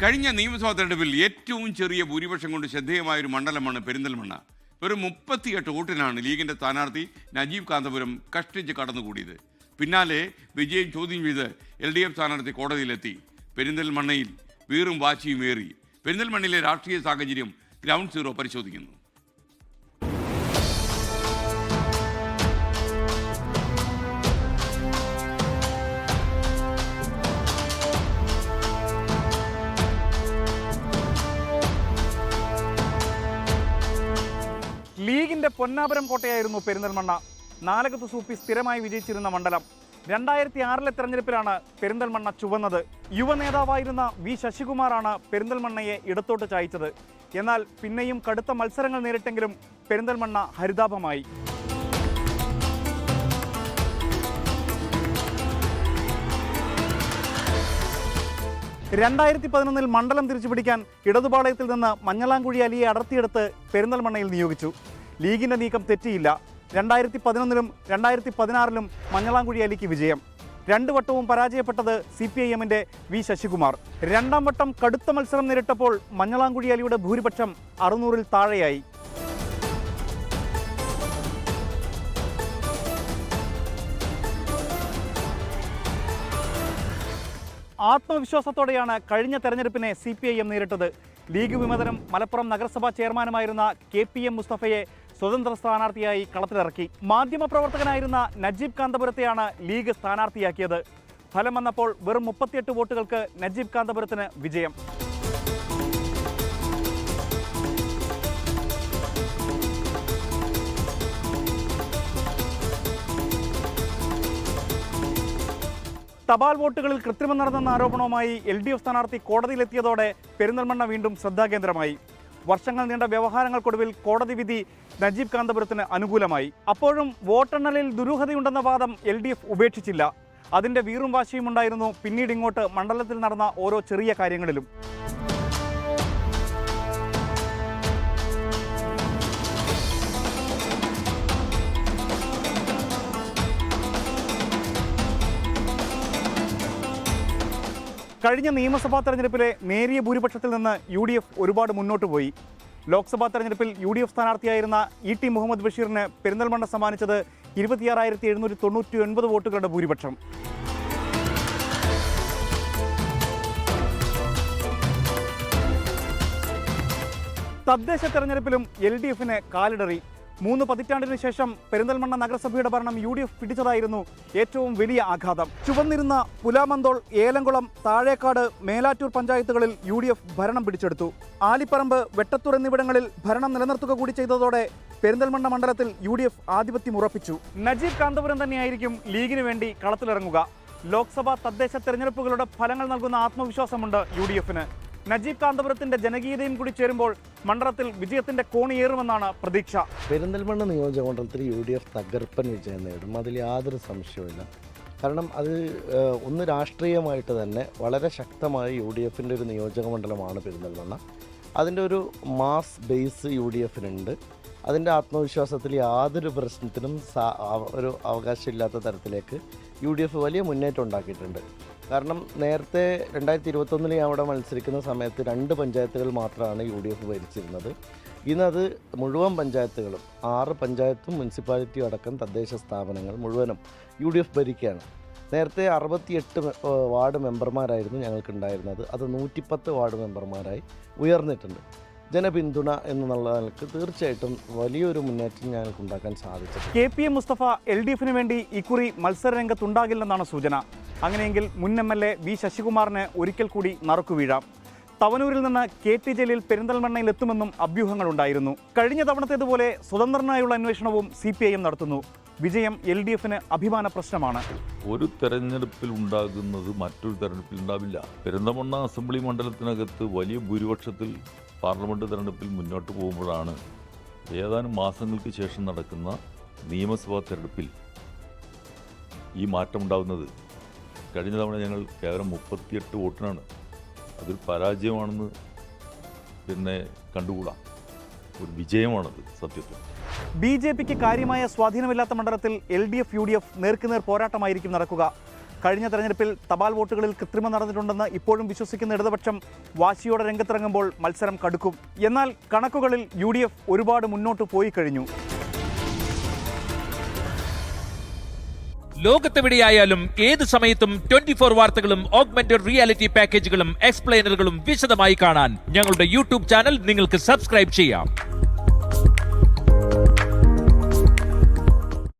കഴിഞ്ഞ നിയമസഭാ തെരഞ്ഞെടുപ്പിൽ ഏറ്റവും ചെറിയ ഭൂരിപക്ഷം കൊണ്ട് ശ്രദ്ധേയമായൊരു മണ്ഡലമാണ് പെരിന്തൽമണ്ണ. വെറും 38 വോട്ടിനാണ് ലീഗിൻ്റെ സ്ഥാനാർത്ഥി നജീബ് കാന്തപുരം കഷ്ടിച്ച് കടന്നുകൂടിയത്. പിന്നാലെ വിജയം ചോദ്യം ചെയ്ത് LDF സ്ഥാനാർത്ഥി കോടതിയിലെത്തി. പെരിന്തൽമണ്ണയിൽ വീറും വാശിയുമേറി. പെരിന്തൽമണ്ണയിലെ രാഷ്ട്രീയ സാഹചര്യം ഗ്രൗണ്ട് സീറോ പരിശോധിക്കുന്നു. ലീഗിന്റെ പൊന്നാപുരം കോട്ടയായിരുന്നു പെരിന്തൽമണ്ണ. നാലകത്ത് സൂപ്പി സ്ഥിരമായി വിജയിച്ചിരുന്ന മണ്ഡലം. 2006 തെരഞ്ഞെടുപ്പിലാണ് പെരിന്തൽമണ്ണ ചുവന്നത്. യുവ നേതാവായിരുന്ന വി ശശികുമാറാണ് പെരിന്തൽമണ്ണയെ ഇടത്തോട്ട് ചായ്ച്ചത്. എന്നാൽ പിന്നെയും കടുത്ത മത്സരങ്ങൾ നേരിട്ടെങ്കിലും പെരിന്തൽമണ്ണ ഹരിതാഭമായി. '11 മണ്ഡലം തിരിച്ചുപിടിക്കാൻ ഇടതുപാളയത്തിൽ നിന്ന് മഞ്ഞളാംകുഴി അലിയെ അടർത്തിയെടുത്ത് പെരിന്തൽമണ്ണയിൽ നിയോഗിച്ചു. ലീഗിന്റെ നീക്കം തെറ്റിയില്ല. 2011 2016 മഞ്ഞളാംകുഴി അലിക്ക് വിജയം. 2 വട്ടവും പരാജയപ്പെട്ടത് CPIM-ന്റെ വി ശശികുമാർ. 2ാം വട്ടം കടുത്ത മത്സരം നേരിട്ടപ്പോൾ മഞ്ഞളാംകുഴി അലിയുടെ ഭൂരിപക്ഷം 600-ൽ താഴെയായി. ആത്മവിശ്വാസത്തോടെയാണ് കഴിഞ്ഞ തെരഞ്ഞെടുപ്പിനെ CPIM നേരിട്ടത്. ലീഗ് വിമതനും മലപ്പുറം നഗരസഭാ ചെയർമാനുമായിരുന്ന KPM മുസ്തഫയെ സ്വതന്ത്ര സ്ഥാനാർത്ഥിയായി കളത്തിലിറക്കി. മാധ്യമപ്രവർത്തകനായിരുന്ന നജീബ് കാന്തപുരത്തെയാണ് ലീഗ് സ്ഥാനാർത്ഥിയാക്കിയത്. ഫലം വന്നപ്പോൾ വെറും 38 വോട്ടുകൾക്ക് നജീബ് കാന്തപുരത്തിന് വിജയം. തപാൽ വോട്ടുകളിൽ കൃത്രിമം നടന്നെന്ന ആരോപണവുമായി LDF സ്ഥാനാർത്ഥി കോടതിയിലെത്തിയതോടെ പെരിന്തൽമണ്ണ വീണ്ടും ശ്രദ്ധാകേന്ദ്രമായി. വർഷങ്ങൾ നീണ്ട വ്യവഹാരങ്ങൾക്കൊടുവിൽ കോടതി വിധി നജീബ് കാന്തപുരത്തിന് അനുകൂലമായി. അപ്പോഴും വോട്ടെണ്ണലിൽ ദുരൂഹതയുണ്ടെന്ന വാദം LDF ഉപേക്ഷിച്ചില്ല. അതിൻ്റെ വീറും വാശിയും ഉണ്ടായിരുന്നു പിന്നീട് ഇങ്ങോട്ട് മണ്ഡലത്തിൽ നടന്ന ഓരോ ചെറിയ കാര്യങ്ങളിലും. കഴിഞ്ഞ നിയമസഭാ തെരഞ്ഞെടുപ്പിലെ നേരിയ ഭൂരിപക്ഷത്തിൽ നിന്ന് UDF ഒരുപാട് മുന്നോട്ട് പോയി. ലോക്സഭാ തെരഞ്ഞെടുപ്പിൽ UDF സ്ഥാനാർത്ഥിയായിരുന്ന ET മുഹമ്മദ് ബഷീറിന് പെരിന്തൽമണ്ണ സമ്മാനിച്ചത് 26,799 വോട്ടുകളുടെ ഭൂരിപക്ഷം. തദ്ദേശ തെരഞ്ഞെടുപ്പിലും LDF-ന് കാലിടറി. 3 പതിറ്റാണ്ടിന് ശേഷം പെരിന്തൽമണ്ണ നഗരസഭയുടെ ഭരണം UDF പിടിച്ചതായിരുന്നു ഏറ്റവും വലിയ ആഘാതം. ചുവന്നിരുന്ന പുലാമന്തോൾ, ഏലംകുളം, താഴേക്കാട്, മേലാറ്റൂർ പഞ്ചായത്തുകളിൽ UDF ഭരണം പിടിച്ചെടുത്തു. ആലിപ്പറമ്പ്, വെട്ടത്തൂർ എന്നിവിടങ്ങളിൽ ഭരണം നിലനിർത്തുക കൂടി ചെയ്തതോടെ പെരിന്തൽമണ്ണ മണ്ഡലത്തിൽ UDF ആധിപത്യം ഉറപ്പിച്ചു. നജീബ് കാന്തപുരം തന്നെയായിരിക്കും ലീഗിന് വേണ്ടി കളത്തിലിറങ്ങുക. ലോക്സഭാ തദ്ദേശ തെരഞ്ഞെടുപ്പുകളുടെ ഫലങ്ങൾ നൽകുന്ന ആത്മവിശ്വാസമുണ്ട് UDF-ന്. നജീബ് കാന്തപുരത്തിന്റെ ജനകീയതയും കൂടി ചേരുമ്പോൾ മണ്ഡലത്തിൽ വിജയത്തിന്റെ കോണിയേറുമെന്നാണ് പ്രതീക്ഷ. പെരിന്തൽമണ്ണ നിയോജകമണ്ഡലത്തിൽ UDF തകർപ്പൻ വിജയം നേടും, അതിൽ യാതൊരു സംശയവുമില്ല. കാരണം അത് ഒന്ന് രാഷ്ട്രീയമായിട്ട് തന്നെ വളരെ ശക്തമായി UDF-ൻ്റെ ഒരു നിയോജകമണ്ഡലമാണ് പെരിന്തൽമണ്ണ. അതിൻ്റെ ഒരു മാസ് ബേസ് UDF-നുണ്ട്. അതിൻ്റെ ആത്മവിശ്വാസത്തിൽ യാതൊരു പ്രശ്നത്തിനും ഒരു അവകാശമില്ലാത്ത തരത്തിലേക്ക് UDF വലിയ മുന്നേറ്റം ഉണ്ടാക്കിയിട്ടുണ്ട്. കാരണം നേരത്തെ 2021 ഞാൻ അവിടെ മത്സരിക്കുന്ന സമയത്ത് 2 പഞ്ചായത്തുകൾ മാത്രമാണ് UDF ഭരിച്ചിരുന്നത്. ഇന്നത് മുഴുവൻ പഞ്ചായത്തുകളും 6 പഞ്ചായത്തും മുനിസിപ്പാലിറ്റിയും അടക്കം തദ്ദേശ സ്ഥാപനങ്ങൾ മുഴുവനും UDF ഭരിക്കുകയാണ്. നേരത്തെ 68 വാർഡ് മെമ്പർമാരായിരുന്നു ഞങ്ങൾക്കുണ്ടായിരുന്നത്. അത് 110 വാർഡ് മെമ്പർമാരായി ഉയർന്നിട്ടുണ്ട്. ജനപിന്തുണ എന്നുള്ള നിലക്ക് തീർച്ചയായിട്ടും വലിയൊരു മുന്നേറ്റം ഞങ്ങൾക്ക് ഉണ്ടാക്കാൻ സാധിച്ചു. KPM മുസ്തഫ LDF-ന് വേണ്ടി ഇക്കുറി മത്സരരംഗത്തുണ്ടാകില്ലെന്നാണ് സൂചന. അങ്ങനെയെങ്കിൽ മുൻ MLA വി ശശികുമാറിന് ഒരിക്കൽ കൂടി നറുക്കു വീഴാം. തവനൂരിൽ നിന്ന് KT ജലീൽ പെരിന്തൽമണ്ണയിൽ എത്തുമെന്നും അഭ്യൂഹങ്ങളുണ്ടായിരുന്നു. കഴിഞ്ഞ തവണത്തേതുപോലെ സ്വതന്ത്രനായുള്ള അന്വേഷണവും CPIM നടത്തുന്നു. വിജയം LDF-ന് അഭിമാന പ്രശ്നമാണ്. ഒരു തെരഞ്ഞെടുപ്പിൽ ഉണ്ടാകുന്നത് മറ്റൊരു തെരഞ്ഞെടുപ്പിൽ ഉണ്ടാവില്ല. പെരിന്തൽമണ്ണ അസംബ്ലി മണ്ഡലത്തിനകത്ത് വലിയ ഭൂരിപക്ഷത്തിൽ പാർലമെൻറ്റ് തെരഞ്ഞെടുപ്പിൽ മുന്നോട്ട് പോകുമ്പോഴാണ് ഏതാനും മാസങ്ങൾക്ക് ശേഷം നടക്കുന്ന നിയമസഭാ തെരഞ്ഞെടുപ്പിൽ ഈ മാറ്റമുണ്ടാകുന്നത്. കഴിഞ്ഞ തവണ ഞങ്ങൾ കേവലം 38 വോട്ടിനാണ്. അതൊരു പരാജയമാണെന്ന് പിന്നെ കണ്ടുകൂടാ, ഒരു വിജയമാണത് സത്യത്തിൽ. BJP-ക്ക് കാര്യമായ സ്വാധീനമില്ലാത്ത മണ്ഡലത്തിൽ LDF UDF നേർക്കുനേർ പോരാട്ടമായിരിക്കും നടക്കുക. കഴിഞ്ഞ തെരഞ്ഞെടുപ്പിൽ തപാൽ വോട്ടുകളിൽ കൃത്രിമം നടന്നിട്ടുണ്ടെന്ന് ഇപ്പോഴും വിശ്വസിക്കുന്ന ഇടതുപക്ഷം വാശിയോടെ രംഗത്തിറങ്ങുമ്പോൾ മത്സരം കടുക്കും. എന്നാൽ കണക്കുകളിൽ UDF ഒരുപാട് മുന്നോട്ട് പോയി കഴിഞ്ഞു. ലോകത്തെവിടെയായാലും ഏത് സമയത്തും 24 വാർത്തകളും ഓഗ്മെന്റഡ് റിയാലിറ്റി പാക്കേജുകളും എക്സ്പ്ലെയിനറുകളും വിശദമായി കാണാൻ ഞങ്ങളുടെ യൂട്യൂബ് ചാനൽ നിങ്ങൾക്ക് സബ്സ്ക്രൈബ് ചെയ്യാം.